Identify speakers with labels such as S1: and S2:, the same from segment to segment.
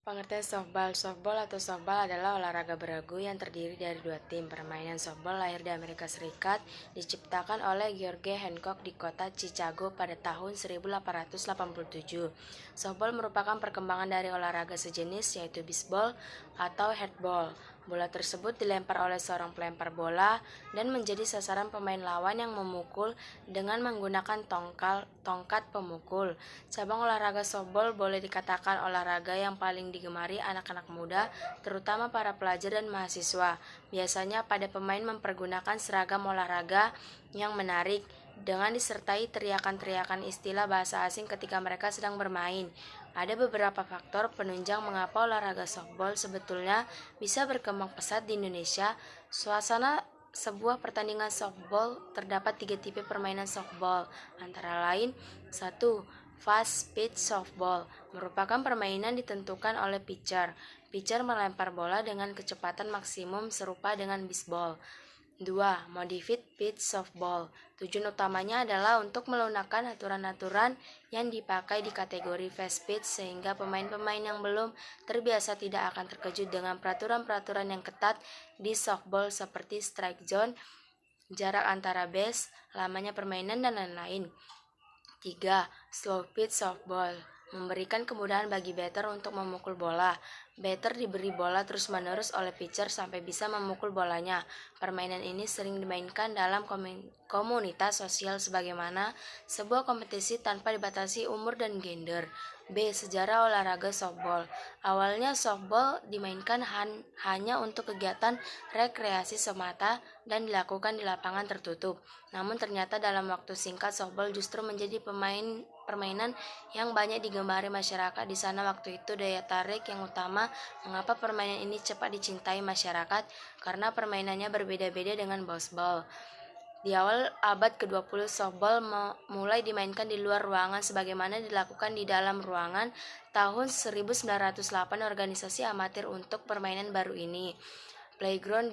S1: Pengertian softball. Softball atau softball adalah olahraga beragu yang terdiri dari dua tim. Permainan softball lahir di Amerika Serikat, diciptakan oleh George Hancock di kota Chicago pada tahun 1887. Softball merupakan perkembangan dari olahraga sejenis yaitu baseball atau hardball. Bola tersebut dilempar oleh seorang pelempar bola dan menjadi sasaran pemain lawan yang memukul dengan menggunakan tongkat pemukul. Cabang olahraga softball boleh dikatakan olahraga yang paling digemari anak-anak muda, terutama para pelajar dan mahasiswa. Biasanya pada pemain mempergunakan seragam olahraga yang menarik, dengan disertai teriakan-teriakan istilah bahasa asing ketika mereka sedang bermain. Ada beberapa faktor penunjang mengapa olahraga softball sebetulnya bisa berkembang pesat di Indonesia. Suasana sebuah pertandingan softball terdapat 3 tipe permainan softball, antara lain 1. Fast pitch softball merupakan permainan ditentukan oleh pitcher. Pitcher melempar bola dengan kecepatan maksimum serupa dengan bisbol. 2. Modified pitch softball. Tujuan utamanya adalah untuk melunakkan aturan-aturan yang dipakai di kategori fast pitch sehingga pemain-pemain yang belum terbiasa tidak akan terkejut dengan peraturan-peraturan yang ketat di softball seperti strike zone, jarak antara base, lamanya permainan, dan lain-lain. 3. Slow pitch softball memberikan kemudahan bagi batter untuk memukul bola. Batter diberi bola terus-menerus oleh pitcher sampai bisa memukul bolanya. Permainan ini sering dimainkan dalam komunitas sosial sebagaimana sebuah kompetisi tanpa dibatasi umur dan gender. B. Sejarah olahraga softball. Awalnya softball dimainkan hanya untuk kegiatan rekreasi semata dan dilakukan di lapangan tertutup. Namun ternyata dalam waktu singkat softball justru menjadi permainan yang banyak digemari masyarakat di sana waktu itu. Daya tarik yang utama mengapa permainan ini cepat dicintai masyarakat karena permainannya berbeda-beda dengan baseball. Di awal abad ke-20, softball mulai dimainkan di luar ruangan sebagaimana dilakukan di dalam ruangan. Tahun 1908 organisasi amatir untuk permainan baru ini, Playground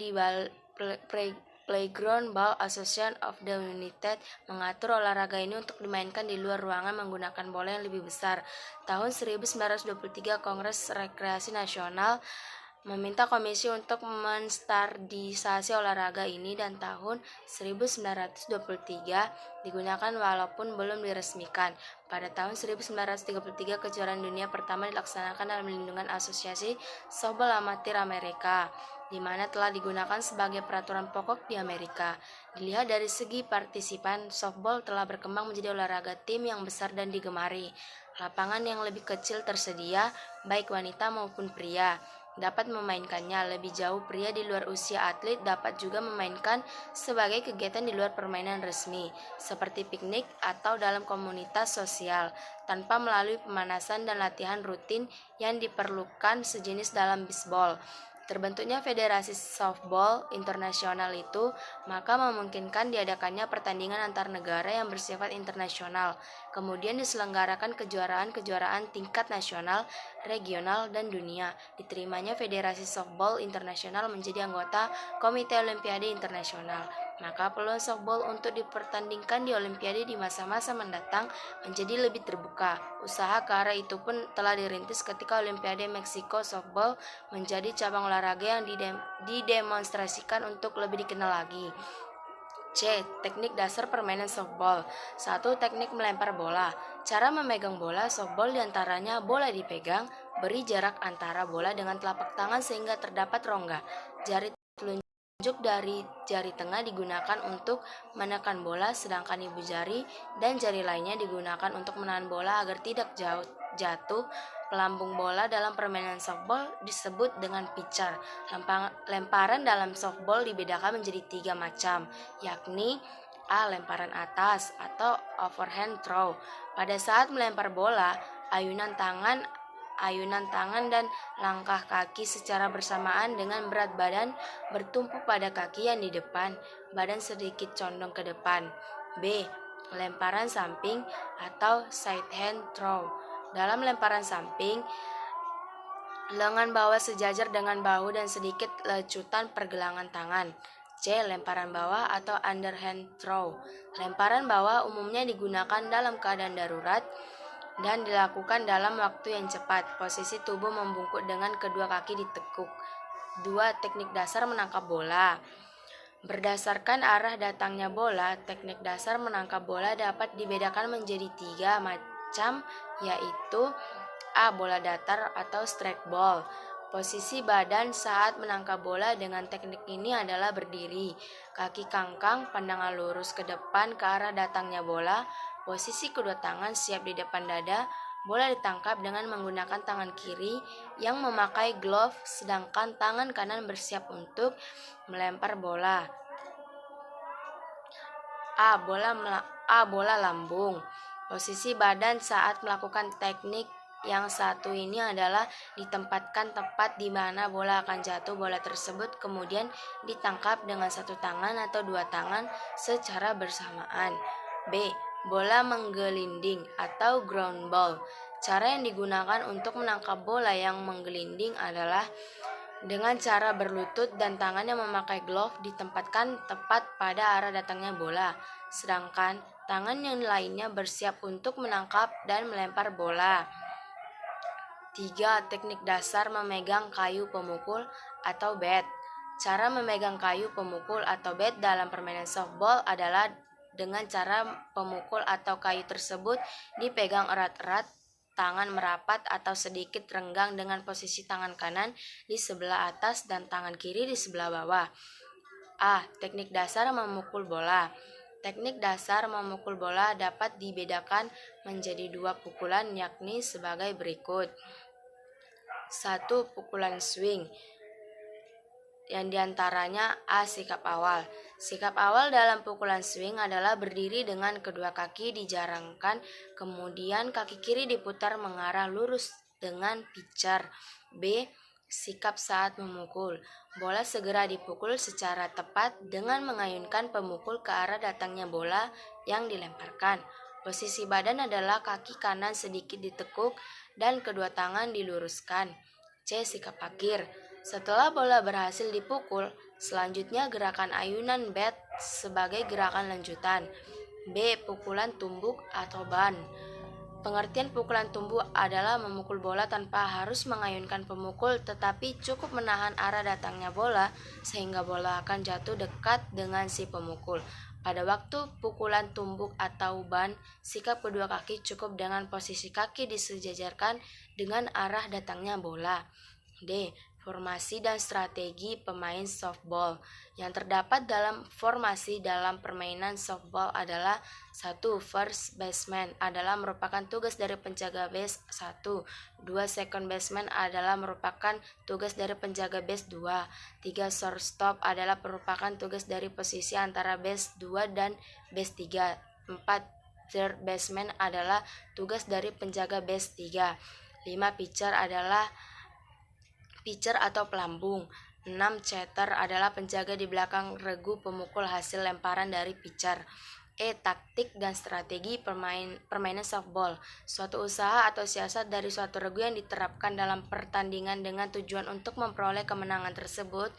S1: Ball Association of the United, mengatur olahraga ini untuk dimainkan di luar ruangan menggunakan bola yang lebih besar. Tahun 1923, Kongres Rekreasi Nasional meminta komisi untuk menstandardisasi olahraga ini dan tahun 1923 digunakan walaupun belum diresmikan. Pada tahun 1933 kejuaraan dunia pertama dilaksanakan dalam lindungan Asosiasi Softball Amatir Amerika, di mana telah digunakan sebagai peraturan pokok di Amerika. Dilihat dari segi partisipan, softball telah berkembang menjadi olahraga tim yang besar dan digemari. Lapangan yang lebih kecil tersedia, baik wanita maupun pria dapat memainkannya. Lebih jauh, pria di luar usia atlet dapat juga memainkan sebagai kegiatan di luar permainan resmi, seperti piknik atau dalam komunitas sosial, tanpa melalui pemanasan dan latihan rutin yang diperlukan sejenis dalam bisbol. Terbentuknya Federasi Softball Internasional itu maka memungkinkan diadakannya pertandingan antar negara yang bersifat internasional. Kemudian diselenggarakan kejuaraan-kejuaraan tingkat nasional, regional, dan dunia. Diterimanya Federasi Softball Internasional menjadi anggota Komite Olimpiade Internasional. Maka peluang softball untuk dipertandingkan di Olimpiade di masa-masa mendatang menjadi lebih terbuka. Usaha ke arah itu pun telah dirintis ketika Olimpiade Meksiko. Softball menjadi cabang olahraga yang didemonstrasikan untuk lebih dikenal lagi. C. Teknik dasar permainan softball. 1. Teknik melempar bola. Cara memegang bola softball diantaranya bola dipegang, beri jarak antara bola dengan telapak tangan sehingga terdapat rongga. Jari telunjuk dari jari tengah digunakan untuk menekan bola, sedangkan ibu jari dan jari lainnya digunakan untuk menahan bola agar tidak jatuh. Pelambung bola dalam permainan softball disebut dengan pitcher. Lemparan dalam softball dibedakan menjadi 3 macam, yakni A. Lemparan atas atau overhand throw. Pada saat melempar bola, ayunan tangan dan langkah kaki secara bersamaan dengan berat badan bertumpu pada kaki yang di depan, badan sedikit condong ke depan. B. Lemparan samping atau side hand throw. Dalam lemparan samping, lengan bawah sejajar dengan bahu dan sedikit lecutan pergelangan tangan. C. Lemparan bawah atau underhand throw. Lemparan bawah umumnya digunakan dalam keadaan darurat dan dilakukan dalam waktu yang cepat. Posisi tubuh membungkuk dengan kedua kaki ditekuk. 2. Teknik dasar menangkap bola. Berdasarkan arah datangnya bola, teknik dasar menangkap bola dapat dibedakan menjadi 3 macam, yaitu A. Bola datar atau strike ball. Posisi badan saat menangkap bola dengan teknik ini adalah berdiri, kaki kangkang, pandangan lurus ke depan ke arah datangnya bola, posisi kedua tangan siap di depan dada. Bola ditangkap dengan menggunakan tangan kiri yang memakai glove, sedangkan tangan kanan bersiap untuk melempar bola. Bola lambung. Posisi badan saat melakukan teknik yang satu ini adalah ditempatkan tepat di mana bola akan jatuh. Bola tersebut kemudian ditangkap dengan satu tangan atau dua tangan secara bersamaan. B. Bola menggelinding atau ground ball. Cara yang digunakan untuk menangkap bola yang menggelinding adalah dengan cara berlutut dan tangan yang memakai glove ditempatkan tepat pada arah datangnya bola, sedangkan tangan yang lainnya bersiap untuk menangkap dan melempar bola. 3. Teknik dasar memegang kayu pemukul atau bat. Cara memegang kayu pemukul atau bat dalam permainan softball adalah dengan cara pemukul atau kayu tersebut dipegang erat-erat, tangan merapat atau sedikit renggang dengan posisi tangan kanan di sebelah atas dan tangan kiri di sebelah bawah. A. Teknik dasar memukul bola. Teknik dasar memukul bola dapat dibedakan menjadi 2 pukulan, yakni sebagai berikut. 1. Pukulan swing, yang diantaranya A. Sikap awal. Sikap awal dalam pukulan swing adalah berdiri dengan kedua kaki dijarangkan, kemudian kaki kiri diputar mengarah lurus dengan pitcher. B. Sikap saat memukul. Bola segera dipukul secara tepat dengan mengayunkan pemukul ke arah datangnya bola yang dilemparkan. Posisi badan adalah kaki kanan sedikit ditekuk dan kedua tangan diluruskan. C. Sikap akhir. Setelah bola berhasil dipukul, selanjutnya gerakan ayunan bat sebagai gerakan lanjutan. B. Pukulan tumbuk atau ban. Pengertian pukulan tumbuk adalah memukul bola tanpa harus mengayunkan pemukul, tetapi cukup menahan arah datangnya bola sehingga bola akan jatuh dekat dengan si pemukul. Pada waktu pukulan tumbuk atau ban, sikap kedua kaki cukup dengan posisi kaki disejajarkan dengan arah datangnya bola. D. Formasi dan strategi pemain softball. Yang terdapat dalam formasi dalam permainan softball adalah 1. First baseman adalah merupakan tugas dari penjaga base 1. 2. Second baseman adalah merupakan tugas dari penjaga base 2. 3. Shortstop adalah merupakan tugas dari posisi antara base 2 dan base 3. 4. Third baseman adalah tugas dari penjaga base 3. 5. Pitcher atau pelambung. 6. Catcher adalah penjaga di belakang regu pemukul hasil lemparan dari pitcher. E. Taktik dan strategi permainan softball. Suatu usaha atau siasat dari suatu regu yang diterapkan dalam pertandingan dengan tujuan untuk memperoleh kemenangan tersebut.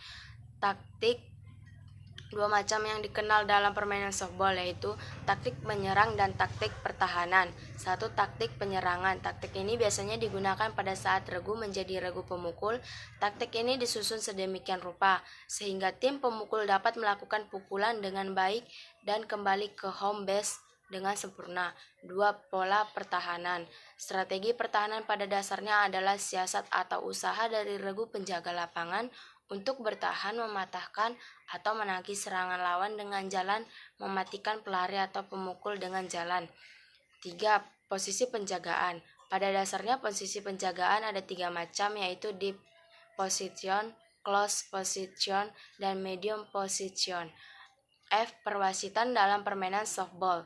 S1: Taktik 2 macam yang dikenal dalam permainan softball, yaitu taktik menyerang dan taktik pertahanan. 1. Taktik penyerangan. Taktik ini biasanya digunakan pada saat regu menjadi regu pemukul. Taktik ini disusun sedemikian rupa sehingga tim pemukul dapat melakukan pukulan dengan baik dan kembali ke home base dengan sempurna. 2. Pola pertahanan. Strategi pertahanan pada dasarnya adalah siasat atau usaha dari regu penjaga lapangan untuk bertahan, mematahkan, atau menagih serangan lawan dengan jalan mematikan pelari atau pemukul dengan jalan. 3. Posisi penjagaan. Pada dasarnya posisi penjagaan ada 3 macam, yaitu deep position, close position, dan medium position. F. Perwasitan dalam permainan softball.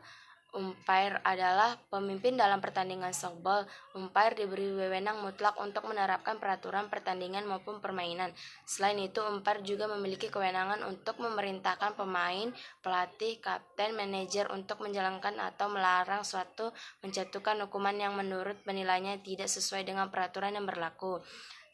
S1: Umpire adalah pemimpin dalam pertandingan softball. Umpire diberi wewenang mutlak untuk menerapkan peraturan pertandingan maupun permainan. Selain itu, umpire juga memiliki kewenangan untuk memerintahkan pemain, pelatih, kapten, manajer untuk menjalankan atau melarang suatu menjatuhkan hukuman yang menurut penilaiannya tidak sesuai dengan peraturan yang berlaku.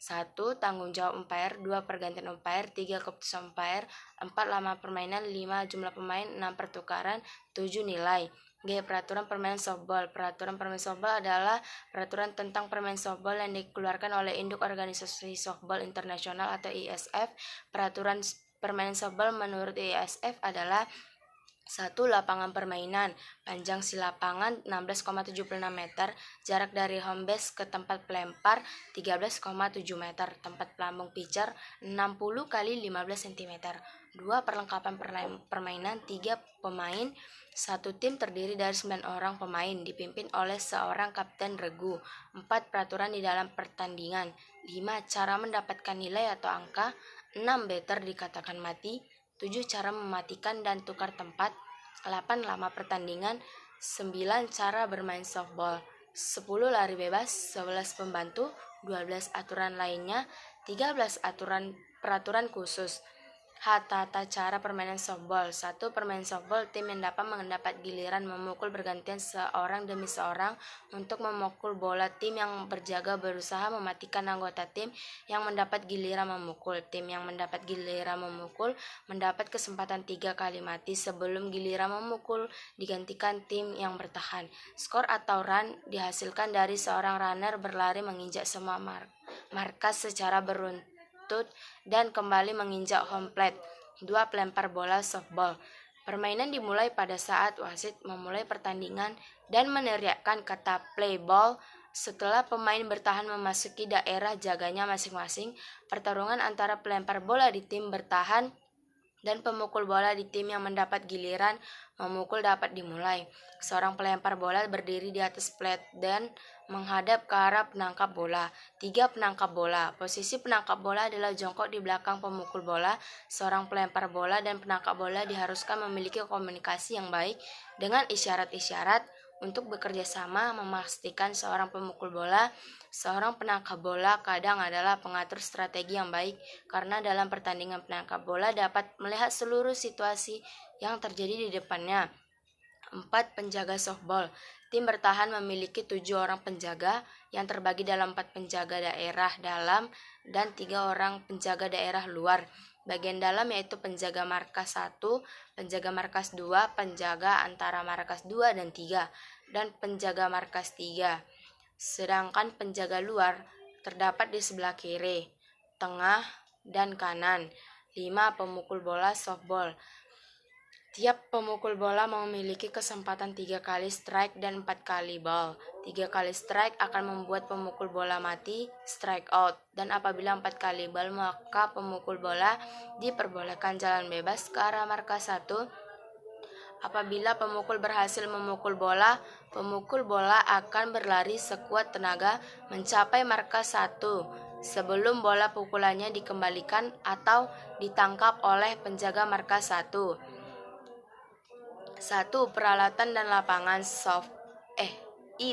S1: 1. Tanggung jawab umpire. 2. Pergantian umpire. 3. Keputusan umpire. 4. Lama permainan. 5. Jumlah pemain. 6. Pertukaran. 7. Nilai. G. Peraturan permainan softball. Peraturan permainan softball adalah peraturan tentang permainan softball yang dikeluarkan oleh Induk Organisasi Softball Internasional atau ISF. Peraturan permainan softball menurut ISF adalah: 1. Lapangan permainan. Panjang si lapangan 16,76 meter. Jarak dari home base ke tempat pelempar 13,7 meter. Tempat pelambung pitcher 60 kali 15 cm. 2. Perlengkapan permainan. 3 pemain. 1 tim terdiri dari 9 orang pemain dipimpin oleh seorang kapten regu. 4. Peraturan di dalam pertandingan. 5. Cara mendapatkan nilai atau angka. 6. Batter dikatakan mati. 7. Cara mematikan dan tukar tempat. 8. Lama pertandingan. 9. Cara bermain softball. 10. Lari bebas. 11. Pembantu. 12. Aturan lainnya. 13. Peraturan khusus. Tata cara permainan softball. 1. Permainan softball, tim yang mendapat giliran memukul bergantian seorang demi seorang untuk memukul bola. Tim yang berjaga berusaha mematikan anggota tim yang mendapat giliran memukul. Tim yang mendapat giliran memukul mendapat kesempatan 3 kali mati sebelum giliran memukul digantikan tim yang bertahan. Skor atau run dihasilkan dari seorang runner berlari menginjak semua markas secara beruntun dan kembali menginjak home plate. 2. Pelempar bola softball. Permainan dimulai pada saat wasit memulai pertandingan dan meneriakkan kata play ball setelah pemain bertahan memasuki daerah jaganya masing-masing. Pertarungan antara pelempar bola di tim bertahan dan pemukul bola di tim yang mendapat giliran memukul dapat dimulai. Seorang pelempar bola berdiri di atas plate dan menghadap ke arah penangkap bola. 3. Penangkap bola. Posisi penangkap bola adalah jongkok di belakang pemukul bola. Seorang pelempar bola dan penangkap bola diharuskan memiliki komunikasi yang baik dengan isyarat-isyarat untuk bekerja sama memastikan seorang pemukul bola. Seorang penangkap bola kadang adalah pengatur strategi yang baik karena dalam pertandingan penangkap bola dapat melihat seluruh situasi yang terjadi di depannya. 4. Penjaga softball. Tim bertahan memiliki 7 orang penjaga yang terbagi dalam 4 penjaga daerah dalam dan 3 orang penjaga daerah luar. Bagian dalam yaitu penjaga markas 1, penjaga markas 2, penjaga antara markas 2 dan 3, dan penjaga markas 3. Sedangkan penjaga luar terdapat di sebelah kiri, tengah, dan kanan. 5. Pemukul bola softball. Tiap pemukul bola memiliki kesempatan 3 kali strike dan 4 kali ball. 3 kali strike akan membuat pemukul bola mati, strike out. Dan apabila 4 kali ball, maka pemukul bola diperbolehkan jalan bebas ke arah markas 1. Apabila pemukul berhasil memukul bola, pemukul bola akan berlari sekuat tenaga mencapai markas 1 sebelum bola pukulannya dikembalikan atau ditangkap oleh penjaga markas 1. 1. Peralatan dan lapangan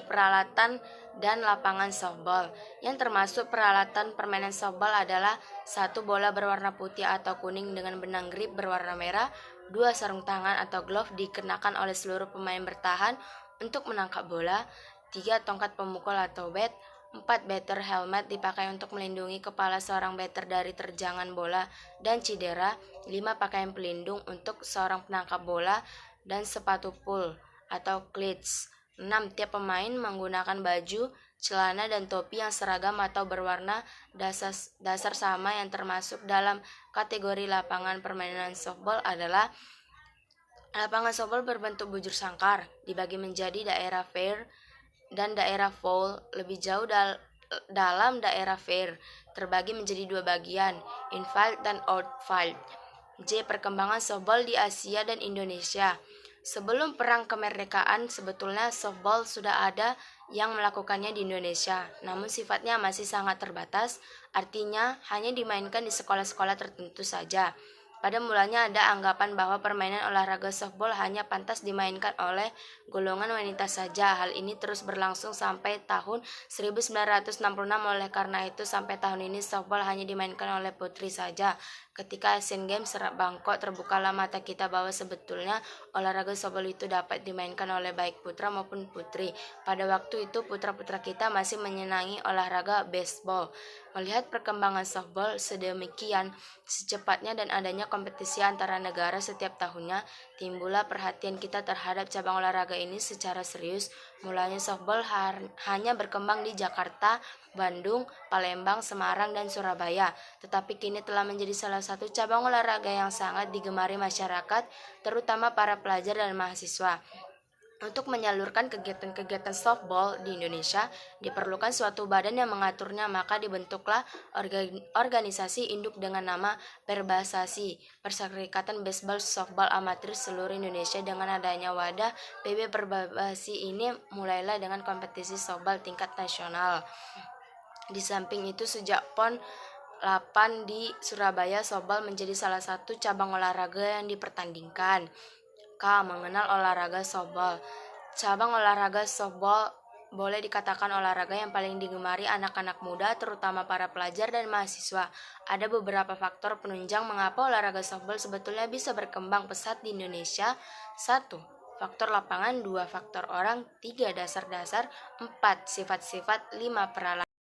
S1: peralatan dan lapangan softball. Yang termasuk peralatan permainan softball adalah 1. Bola berwarna putih atau kuning dengan benang grip berwarna merah. 2. Sarung tangan atau glove dikenakan oleh seluruh pemain bertahan untuk menangkap bola. 3. Tongkat pemukul atau bat. 4. Batter helmet dipakai untuk melindungi kepala seorang batter dari terjangan bola dan cedera. 5. Pakaian pelindung untuk seorang penangkap bola dan sepatu pull atau cleats. 6. Tiap pemain menggunakan baju, celana, dan topi yang seragam atau berwarna dasar sama. Yang termasuk dalam kategori lapangan permainan softball adalah: lapangan softball berbentuk bujur sangkar, dibagi menjadi daerah fair dan daerah foul. Lebih jauh dalam daerah fair terbagi menjadi 2 bagian, infield dan outfield. J. Perkembangan softball di Asia dan Indonesia. Sebelum perang kemerdekaan, sebetulnya softball sudah ada yang melakukannya di Indonesia, namun sifatnya masih sangat terbatas, artinya hanya dimainkan di sekolah-sekolah tertentu saja. Pada mulanya ada anggapan bahwa permainan olahraga softball hanya pantas dimainkan oleh golongan wanita saja. Hal ini terus berlangsung sampai tahun 1966. Oleh karena itu, sampai tahun ini softball hanya dimainkan oleh putri saja. Ketika Asian Games Bangkok, terbukalah mata kita bahwa sebetulnya olahraga softball itu dapat dimainkan oleh baik putra maupun putri. Pada waktu itu putra-putra kita masih menyenangi olahraga baseball. Melihat perkembangan softball sedemikian secepatnya dan adanya kompetisi antara negara setiap tahunnya, timbullah perhatian kita terhadap cabang olahraga ini secara serius. Mulanya softball hanya berkembang di Jakarta, Bandung, Palembang, Semarang, dan Surabaya, tetapi kini telah menjadi salah satu cabang olahraga yang sangat digemari masyarakat, terutama para pelajar dan mahasiswa. Untuk menyalurkan kegiatan-kegiatan softball di Indonesia, diperlukan suatu badan yang mengaturnya, maka dibentuklah organisasi induk dengan nama Perbasasi, Perserikatan Baseball Softball Amatir Seluruh Indonesia. Dengan adanya wadah PB Perbasasi ini, mulailah dengan kompetisi softball tingkat nasional. Di samping itu, sejak PON 8 di Surabaya, softball menjadi salah satu cabang olahraga yang dipertandingkan. Mengenal olahraga softball. Cabang olahraga softball boleh dikatakan olahraga yang paling digemari anak-anak muda, terutama para pelajar dan mahasiswa. Ada beberapa faktor penunjang mengapa olahraga softball sebetulnya bisa berkembang pesat di Indonesia. 1. Faktor lapangan. 2. Faktor orang. 3. Dasar-dasar. 4. Sifat-sifat. 5. Peralatan.